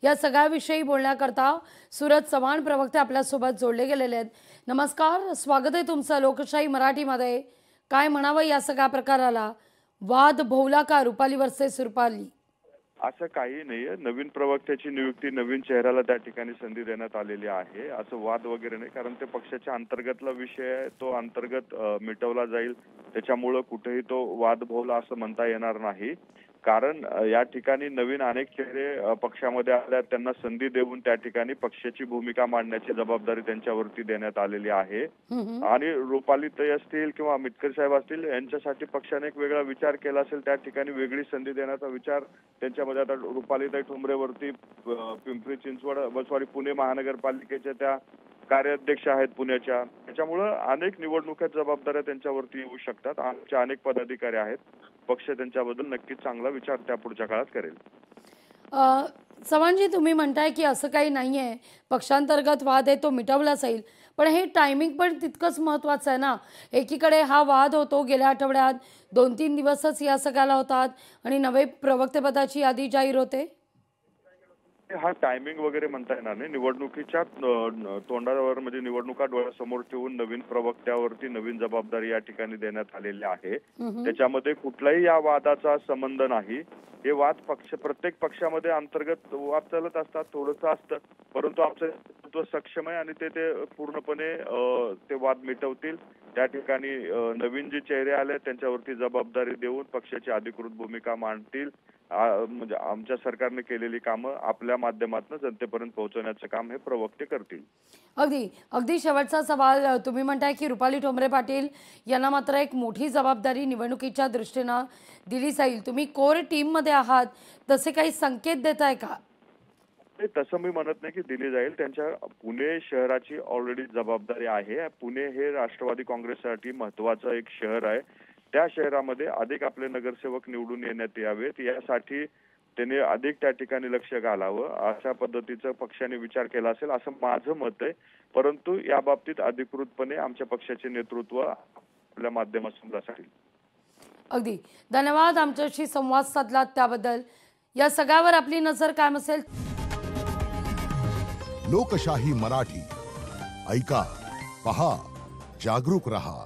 या सगळ्याविषयी बोलण्याकरता सूरज चव्हाण प्रवक्ते आपल्यासोबत जोडले गेलेले आहेत। नमस्कार, स्वागत आहे तुमचं लोकशाही मराठीमध्ये। काय म्हणावं या सगळ्या प्रकाराला? वाद भोवला का रुपाली वर्सेस रुपाली? असं काही नाहीये। नवीन प्रवक्त्याची नियुक्ती नवीन चेहऱ्याला त्या ठिकाणी संधी देण्यात आलेली आहे। असं वाद वगैरे नाही, कारण ते पक्षाच्या अंतर्गतला विषय आहे, तो अंतर्गत मिटवला जाईल। त्याच्यामुळे कुठेही तो वाद भोवला असं म्हणता येणार नाही, कारण या ठिकाणी नवीन अनेक चेहरे पक्षामध्ये आल्या, त्यांना संधी देऊन त्या ठिकाणी पक्षाची भूमिका मांडण्याची जबाबदारी त्यांच्यावरती देण्यात आलेली आहे। आणि रुपालीताई असतील किंवा मिटकर साहेब असतील, यांच्यासाठी पक्षाने एक वेगळा विचार केला असेल, त्या ठिकाणी वेगळी संधी देण्याचा विचार त्यांच्यामध्ये। आता रुपालीताई ठोंबरेवरती पिंपरी चिंचवड सॉरी पुणे महानगरपालिकेच्या त्या कार्याध्यक्ष आहेत पुण्याच्या, त्याच्यामुळे अनेक निवडणुकीच्या जबाबदाऱ्या त्यांच्यावरती येऊ शकतात। आमचे अनेक पदाधिकारी आहेत, पक्ष त्यांच्याबद्दल नक्कीच चांगला विचार त्या पुढच्या काळात करेल। चव्हाणजी, तुम्ही म्हणताय की असं काही नाहीये, पक्षांतर्गत वाद आहे तो मिटवला जाईल, पण हे टायमिंग पण तितकंच महत्त्वाचं आहे ना। एकीकडे हा वाद होतो, गेल्या आठवड्यात 2-3 दिवसच या सगळ्याला होतात आणि नवे प्रवक्तेपदाची यादी जाहीर होते। हा टायमिंग वगैरे म्हणता येणार नाही। निवडणुकीच्या तोंडावर म्हणजे निवडणुका डोळ्यासमोर ठेवून नवीन प्रवक्त्यावरती नवीन जबाबदारी या ठिकाणी देण्यात आलेली आहे। त्याच्यामध्ये कुठलाही या वादाचा संबंध नाही। हे वाद प्रत्येक पक्षामध्ये अंतर्गत वाद चालत असतात, थोडंसं असतं, परंतु आमचं नेतृत्व सक्षम आहे आणि ते पूर्णपणे ते वाद मिटवतील। त्या ठिकाणी नवीन जे चेहरे आले त्यांच्यावरती जबाबदारी देऊन पक्षाची अधिकृत भूमिका मांडतील। म्हणजे आमच्या सरकारने केलेली कामं आपल्या माध्यमातून जनतेपर्यंत पोहोचवण्याचं काम हे प्रवक्ते करतील। अगदी शेवटचा सवाल, तुम्ही म्हणताय की रुपाली ठोंबरे पाटील यांना मात्र एक मोठी जबाबदारी निवडणुकीच्या दृष्टीनं दिली जाईल, तुम्ही कोर टीम मध्ये आहात, तसे काही संकेत देताय का? तसं मी म्हणत नाही की दिली जाईल। त्यांच्या पुणे शहराची ऑलरेडी जबाबदारी आहे। पुणे हे राष्ट्रवादी काँग्रेससाठी महत्त्वाचं एक शहर आहे। त्या शहरामध्ये अधिक आपले नगरसेवक निवडून येण्यात यावेत, यासाठी त्यांनी अधिक त्या ठिकाणी लक्ष घालावं, अशा पद्धतीचा पक्षाने विचार केला असेल असं माझं मत आहे। परंतु या बाबतीत अधिकृतपणे आमच्या पक्षाचे नेतृत्व आपल्या माध्यमातून असेल। अगदी धन्यवाद आमच्याशी संवाद साधलात त्याबद्दल। या सगळ्यावर आपली नजर कायम असेल। लोकशाही मराठी ऐका, पहा, जागरूक रहा।